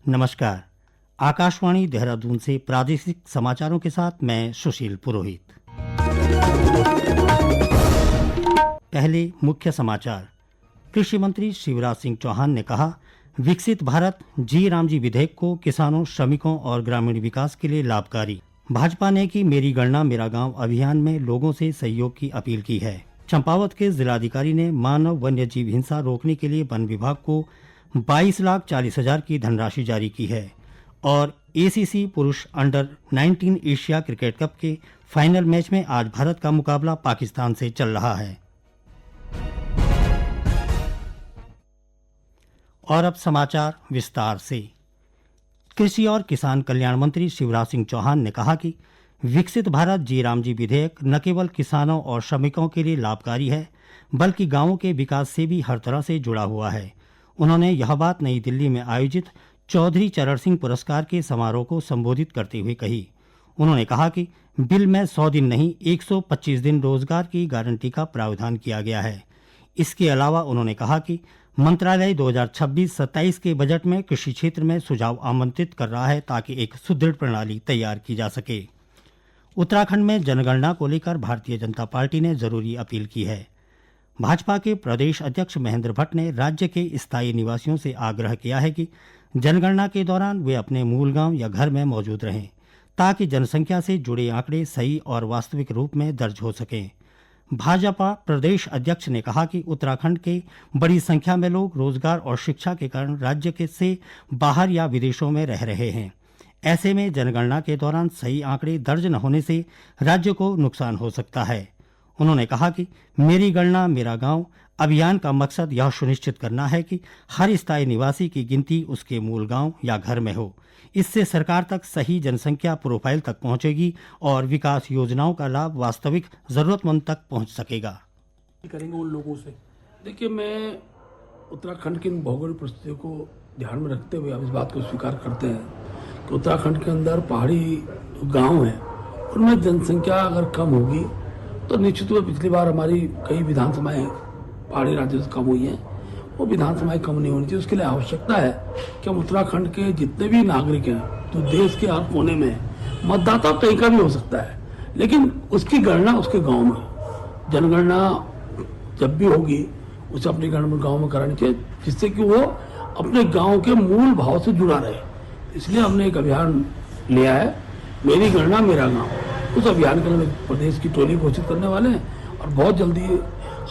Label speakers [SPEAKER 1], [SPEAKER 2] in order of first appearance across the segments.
[SPEAKER 1] नमस्कार। आकाशवाणी देहरादून से प्रादेशिक समाचारों के साथ मैं सुशील पुरोहित। पहले मुख्य समाचार। कृषि मंत्री शिवराज सिंह चौहान ने कहा, विकसित भारत जी रामजी विधेयक को किसानों, श्रमिकों और ग्रामीण विकास के लिए लाभकारी। भाजपा ने की मेरी गणना मेरा गांव अभियान में लोगों से सहयोग की अपील की है। चंपावत के जिलाधिकारी ने मानव वन्य जीव हिंसा रोकने के लिए वन विभाग को 22,40,000 की धनराशि जारी की है। और एसीसी पुरुष अंडर 19 एशिया क्रिकेट कप के फाइनल मैच में आज भारत का मुकाबला पाकिस्तान से चल रहा है। और अब समाचार विस्तार से। कृषि और किसान कल्याण मंत्री शिवराज सिंह चौहान ने कहा कि विकसित भारत जी रामजी विधेयक न केवल किसानों और श्रमिकों के लिए लाभकारी है, बल्कि गांवों के विकास से भी हर तरह से जुड़ा हुआ है। उन्होंने यह बात नई दिल्ली में आयोजित चौधरी चरण सिंह पुरस्कार के समारोह को संबोधित करते हुए कही। उन्होंने कहा कि बिल में 100 दिन नहीं 125 दिन रोजगार की गारंटी का प्रावधान किया गया है। इसके अलावा उन्होंने कहा कि मंत्रालय 2026-27 के बजट में कृषि क्षेत्र में सुझाव आमंत्रित कर रहा है ताकि एक सुदृढ़ प्रणाली तैयार की जा सके। उत्तराखंड में जनगणना को लेकर भारतीय जनता पार्टी ने जरूरी अपील की है। भाजपा के प्रदेश अध्यक्ष महेंद्र भट्ट ने राज्य के स्थायी निवासियों से आग्रह किया है कि जनगणना के दौरान वे अपने मूल गांव या घर में मौजूद रहें, ताकि जनसंख्या से जुड़े आंकड़े सही और वास्तविक रूप में दर्ज हो सकें। भाजपा प्रदेश अध्यक्ष ने कहा कि उत्तराखंड के बड़ी संख्या में लोग रोजगार और शिक्षा के कारण राज्य के से बाहर या विदेशों में रह रहे हैं। ऐसे में जनगणना के दौरान सही आंकड़े दर्ज न होने से राज्य को नुकसान हो सकता है। उन्होंने कहा कि मेरी गणना मेरा गांव अभियान का मकसद यह सुनिश्चित करना है कि हर स्थायी निवासी की गिनती उसके मूल गांव या घर में हो। इससे सरकार तक सही जनसंख्या प्रोफाइल तक पहुंचेगी और विकास योजनाओं का लाभ वास्तविक जरूरतमंद तक पहुंच सकेगा।
[SPEAKER 2] करेंगे उन लोगों से। देखिए, मैं उत्तराखंड की भौगोलिक परिस्थितियों को ध्यान में रखते हुए आप इस बात को स्वीकार करते हैं कि उत्तराखंड के अंदर पहाड़ी जो गाँव हैं उनमें जनसंख्या अगर कम होगी तो निश्चित रूप पिछली बार हमारी कई विधानसभाएं पहाड़ी राज्यों से कम हुई हैं, वो विधानसभाएं कम नहीं होनी चाहिए। उसके लिए आवश्यकता है कि हम उत्तराखंड के जितने भी नागरिक हैं जो देश के हर कोने में हैं, मतदाता कहीं का भी हो सकता है, लेकिन उसकी गणना उसके गांव में, जनगणना जब भी होगी उसे अपने गांव में करानी चाहिए, जिससे कि वो अपने गाँव के मूल भाव से जुड़ा रहे। इसलिए हमने एक अभियान लिया है, मेरी गणना मेरा गाँव। उस अभियान के लिए प्रदेश की टोली घोषित करने वाले हैं और बहुत जल्दी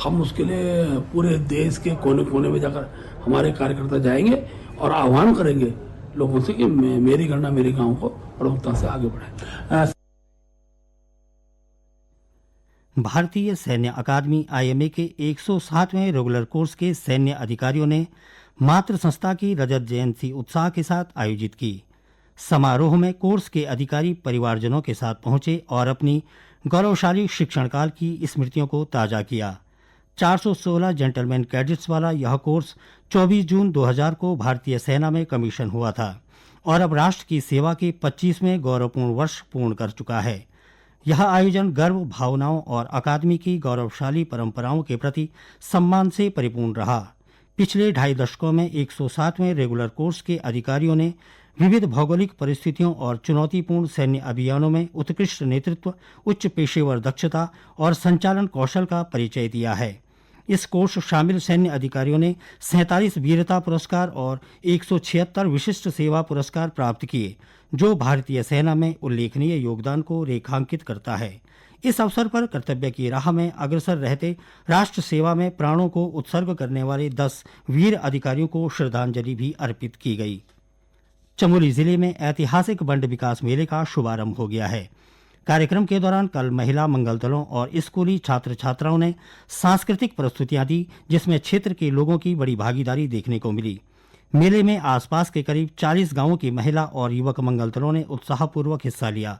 [SPEAKER 2] हम उसके लिए पूरे देश के कोने कोने में जाकर हमारे कार्यकर्ता जाएंगे और आह्वान करेंगे लोगों से कि मेरी गणना मेरे गांव को प्रमुखता से आगे बढ़ाएं।
[SPEAKER 1] भारतीय सैन्य अकादमी आईएमए के 107वें रेगुलर कोर्स के सैन्य अधिकारियों ने मातृ संस्था की रजत जयंती उत्साह के साथ आयोजित की। समारोह में कोर्स के अधिकारी परिवारजनों के साथ पहुंचे और अपनी गौरवशाली शिक्षण काल की स्मृतियों को ताज़ा किया। 416 जेंटलमैन कैडेट्स वाला यह कोर्स 24 जून 2000 को भारतीय सेना में कमीशन हुआ था और अब राष्ट्र की सेवा के 25वें गौरवपूर्ण वर्ष पूर्ण कर चुका है। यह आयोजन गर्व, भावनाओं और अकादमी की गौरवशाली परंपराओं के प्रति सम्मान से परिपूर्ण रहा। पिछले 2.5 दशकों में 107वें रेगुलर कोर्स के अधिकारियों ने विविध भौगोलिक परिस्थितियों और चुनौतीपूर्ण सैन्य अभियानों में उत्कृष्ट नेतृत्व, उच्च पेशेवर दक्षता और संचालन कौशल का परिचय दिया है। इस कोर्स शामिल सैन्य अधिकारियों ने 47 वीरता पुरस्कार और 176 विशिष्ट सेवा पुरस्कार प्राप्त किए, जो भारतीय सेना में उल्लेखनीय योगदान को रेखांकित करता है। इस अवसर पर कर्तव्य की राह में अग्रसर रहते राष्ट्र सेवा में प्राणों को उत्सर्ग करने वाले 10 वीर अधिकारियों को श्रद्धांजलि भी अर्पित की गई। चमोली जिले में ऐतिहासिक बंड विकास मेले का शुभारंभ हो गया है। कार्यक्रम के दौरान कल महिला मंगल दलों और स्कूली छात्र छात्राओं ने सांस्कृतिक प्रस्तुतियां दी, जिसमें क्षेत्र के लोगों की बड़ी भागीदारी देखने को मिली। मेले में आसपास के करीब 40 गांवों की महिला और युवक मंगल दलों ने उत्साहपूर्वक हिस्सा लिया।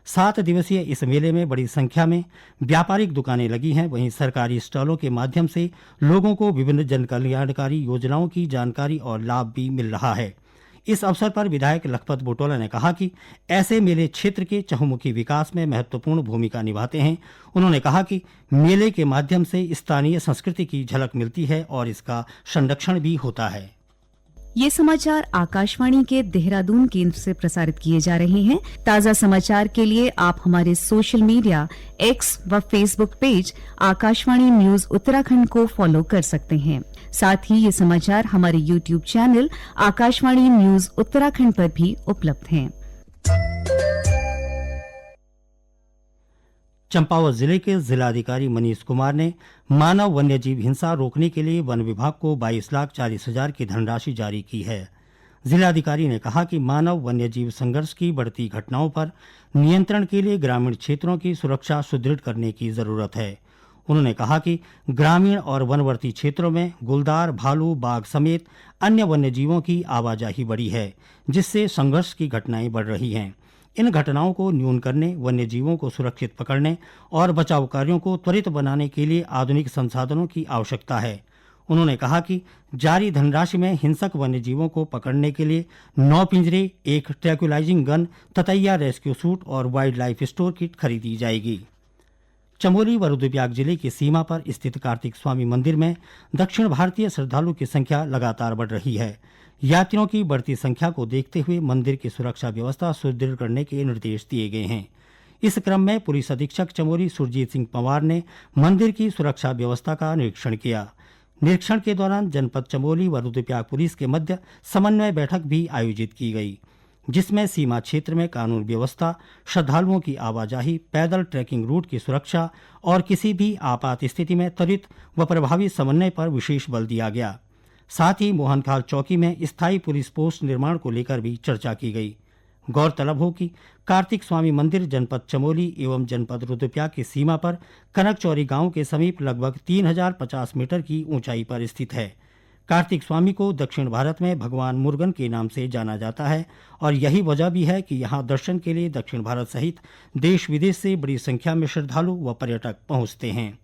[SPEAKER 1] 7 दिवसीय इस मेले में बड़ी संख्या में व्यापारिक दुकानें लगी हैं। वहीं सरकारी स्टॉलों के माध्यम से लोगों को विभिन्न जनकल्याणकारी योजनाओं की जानकारी और लाभ भी मिल रहा है। इस अवसर पर विधायक लखपत बुटोला ने कहा कि ऐसे मेले क्षेत्र के चहुमुखी विकास में महत्वपूर्ण भूमिका निभाते हैं। उन्होंने कहा कि मेले के माध्यम से स्थानीय संस्कृति की झलक मिलती है और इसका संरक्षण भी होता है।
[SPEAKER 3] ये समाचार आकाशवाणी के देहरादून केंद्र से प्रसारित किए जा रहे हैं। ताज़ा समाचार के लिए आप हमारे सोशल मीडिया एक्स व Facebook page Akashvani news Uttarakhand को फॉलो कर सकते हैं। साथ ही ये समाचार हमारे YouTube channel Akashvani news Uttarakhand पर भी उपलब्ध हैं।
[SPEAKER 1] चंपावत जिले के जिलाधिकारी मनीष कुमार ने मानव वन्यजीव हिंसा रोकने के लिए वन विभाग को 22,40,000 की धनराशि जारी की है। जिलाधिकारी ने कहा कि मानव वन्यजीव संघर्ष की बढ़ती घटनाओं पर नियंत्रण के लिए ग्रामीण क्षेत्रों की सुरक्षा सुदृढ़ करने की जरूरत है। उन्होंने कहा कि ग्रामीण और वनवर्ती क्षेत्रों में गुलदार, भालू, बाघ समेत अन्य वन्यजीवों की आवाजाही बढ़ी है, जिससे संघर्ष की घटनाएं बढ़ रही हैं। इन घटनाओं को न्यून करने, वन्यजीवों को सुरक्षित पकड़ने और बचाव कार्यों को त्वरित बनाने के लिए आधुनिक संसाधनों की आवश्यकता है। उन्होंने कहा कि जारी धनराशि में हिंसक वन्यजीवों को पकड़ने के लिए 9 पिंजरे, एक ट्रैंक्विलाइजिंग गन, ततैया रेस्क्यू सूट और वाइल्ड लाइफ स्टोर किट खरीदी जाएगी। चमोली व रुद्रप्रयाग जिले की सीमा पर स्थित कार्तिक स्वामी मंदिर में दक्षिण भारतीय श्रद्धालु की संख्या लगातार बढ़ रही है। यात्रियों की बढ़ती संख्या को देखते हुए मंदिर की सुरक्षा व्यवस्था सुदृढ़ करने के निर्देश दिए गए हैं। इस क्रम में पुलिस अधीक्षक चमोली सुरजीत सिंह पंवार ने मंदिर की सुरक्षा व्यवस्था का निरीक्षण किया। निरीक्षण के दौरान जनपद चमोली व रुद्रप्रयाग पुलिस के मध्य समन्वय बैठक भी आयोजित की गई, जिसमें सीमा क्षेत्र में कानून व्यवस्था, श्रद्धालुओं की आवाजाही, पैदल ट्रैकिंग रूट की सुरक्षा और किसी भी आपात स्थिति में त्वरित व प्रभावी समन्वय पर विशेष बल दिया गया। साथ ही मोहनखाल चौकी में स्थायी पुलिस पोस्ट निर्माण को लेकर भी चर्चा की गई। गौरतलब हो कि कार्तिक स्वामी मंदिर जनपद चमोली एवं जनपद रुद्रप्रयाग की सीमा पर कनकचौरी गांव के समीप लगभग 3050 मीटर की ऊंचाई पर स्थित है। कार्तिक स्वामी को दक्षिण भारत में भगवान मुर्गन के नाम से जाना जाता है और यही वजह भी है कि यहां दर्शन के लिए दक्षिण भारत सहित देश विदेश से बड़ी संख्या में श्रद्धालु व पर्यटक पहुंचते हैं।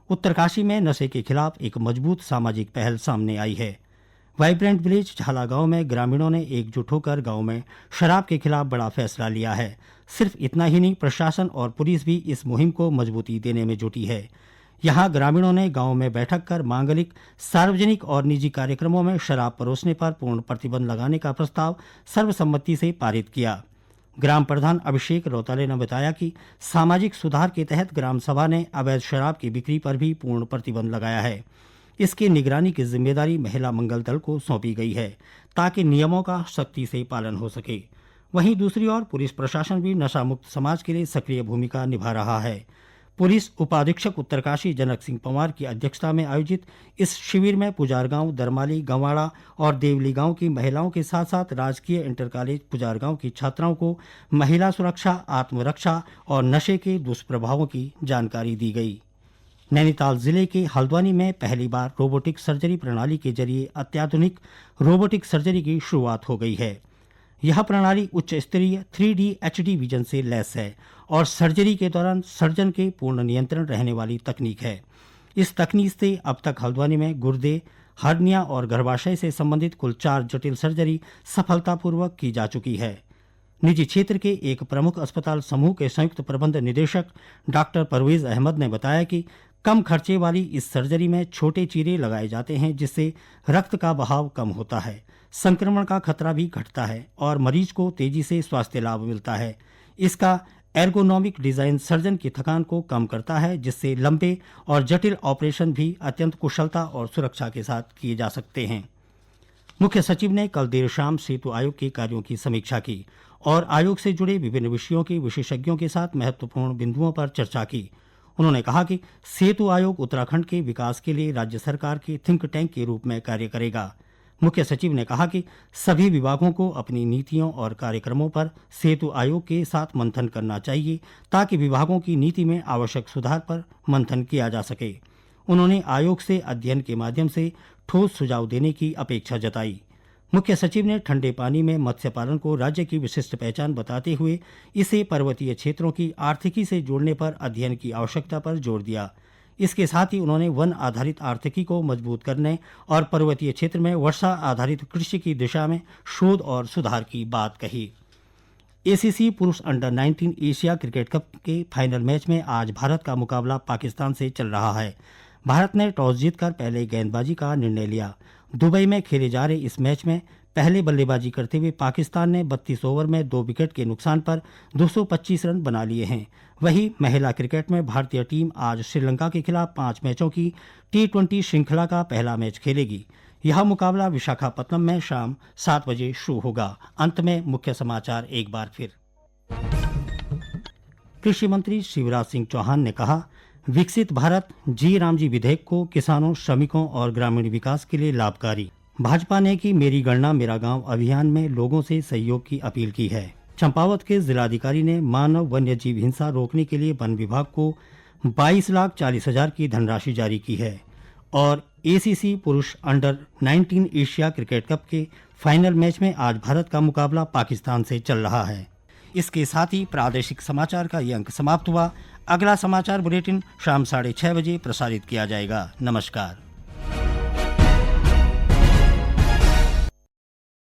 [SPEAKER 1] उत्तरकाशी में नशे के खिलाफ एक मजबूत सामाजिक पहल सामने आई है। वाइब्रेंट विलेज झाला गांव में ग्रामीणों ने एकजुट होकर गांव में शराब के खिलाफ बड़ा फैसला लिया है। सिर्फ इतना ही नहीं, प्रशासन और पुलिस भी इस मुहिम को मजबूती देने में जुटी है। यहां ग्रामीणों ने गांव में बैठक कर मांगलिक, सार्वजनिक और निजी कार्यक्रमों में शराब परोसने पर पूर्ण प्रतिबंध लगाने का प्रस्ताव सर्वसम्मति से पारित किया। ग्राम प्रधान अभिषेक रौताले ने बताया कि सामाजिक सुधार के तहत ग्राम सभा ने अवैध शराब की बिक्री पर भी पूर्ण प्रतिबंध लगाया है। इसकी निगरानी की जिम्मेदारी महिला मंगल दल को सौंपी गई है, ताकि नियमों का सख्ती से पालन हो सके। वहीं दूसरी ओर पुलिस प्रशासन भी नशा मुक्त समाज के लिए सक्रिय भूमिका निभा रहा है। पुलिस उपाधीक्षक उत्तरकाशी जनक सिंह पंवार की अध्यक्षता में आयोजित इस शिविर में पुजार गांव, दरमाली, गंवाड़ा और देवली गांव की महिलाओं के साथ साथ राजकीय इंटर कॉलेज पुजार गांव की छात्राओं को महिला सुरक्षा, आत्मरक्षा और नशे के दुष्प्रभावों की जानकारी दी गई। नैनीताल जिले के हल्द्वानी में पहली बार रोबोटिक सर्जरी प्रणाली के जरिए अत्याधुनिक रोबोटिक सर्जरी की शुरुआत हो गई है। यह प्रणाली उच्च स्तरीय 3D HD विजन से लैस है और सर्जरी के दौरान सर्जन के पूर्ण नियंत्रण रहने वाली तकनीक है। इस तकनीक से अब तक हल्द्वानी में गुर्दे, हर्निया और गर्भाशय से संबंधित कुल 4 जटिल सर्जरी सफलतापूर्वक की जा चुकी है। निजी क्षेत्र के एक प्रमुख अस्पताल समूह के संयुक्त प्रबंध निदेशक डॉक्टर परवेज अहमद ने बताया कि कम खर्चे वाली इस सर्जरी में छोटे चीरे लगाए जाते हैं, जिससे रक्त का बहाव कम होता है, संक्रमण का खतरा भी घटता है और मरीज को तेजी से स्वास्थ्य लाभ मिलता है। इसका एर्गोनॉमिक डिजाइन सर्जन की थकान को कम करता है, जिससे लंबे और जटिल ऑपरेशन भी अत्यंत कुशलता और सुरक्षा के साथ किए जा सकते हैं। मुख्य सचिव ने कल देर शाम सेतु आयोग के कार्यों की समीक्षा की और आयोग से जुड़े विभिन्न विषयों के विशेषज्ञों के साथ महत्वपूर्ण बिंदुओं पर चर्चा की। उन्होंने कहा कि सेतु आयोग उत्तराखंड के विकास के लिए राज्य सरकार के थिंक टैंक के रूप में कार्य करेगा। मुख्य सचिव ने कहा कि सभी विभागों को अपनी नीतियों और कार्यक्रमों पर सेतु आयोग के साथ मंथन करना चाहिए, ताकि विभागों की नीति में आवश्यक सुधार पर मंथन किया जा सके। उन्होंने आयोग से अध्ययन के माध्यम से ठोस सुझाव देने की अपेक्षा जताई। मुख्य सचिव ने ठंडे पानी में मत्स्य पालन को राज्य की विशिष्ट पहचान बताते हुए इसे पर्वतीय क्षेत्रों की आर्थिकी से जोड़ने पर अध्ययन की आवश्यकता पर जोर दिया। इसके साथ ही उन्होंने वन आधारित आर्थिकी को मजबूत करने और पर्वतीय क्षेत्र में वर्षा आधारित कृषि की दिशा में शोध और सुधार की बात कही। एसीसी पुरुष अंडर 19 एशिया क्रिकेट कप के फाइनल मैच में आज भारत का मुकाबला पाकिस्तान से चल रहा है। भारत ने टॉस जीतकर पहले गेंदबाजी का निर्णय लिया। दुबई में खेले जा रहे इस मैच में पहले बल्लेबाजी करते हुए पाकिस्तान ने 32 ओवर में 2 विकेट के नुकसान पर 225 रन बना लिए हैं। वहीं महिला क्रिकेट में भारतीय टीम आज श्रीलंका के खिलाफ 5 मैचों की T20 श्रृंखला का पहला मैच खेलेगी। यह मुकाबला विशाखापत्तनम में शाम 7 बजे शुरू होगा। अंत में मुख्य समाचार एक बार फिर। कृषि मंत्री शिवराज सिंह चौहान ने कहा, विकसित भारत जी रामजी विधेयक को किसानों, श्रमिकों और ग्रामीण विकास के लिए लाभकारी। भाजपा ने की मेरी गणना मेरा गांव अभियान में लोगों से सहयोग की अपील की है। चंपावत के जिलाधिकारी ने मानव वन्य जीव हिंसा रोकने के लिए वन विभाग को 22,40,000 की धनराशि जारी की है। और ACC पुरुष अंडर 19 एशिया क्रिकेट कप के फाइनल मैच में आज भारत का मुकाबला पाकिस्तान से चल रहा है। इसके साथ ही प्रादेशिक समाचार का ये अंक समाप्त हुआ। अगला समाचार बुलेटिन शाम 6:30 बजे प्रसारित किया जाएगा। नमस्कार।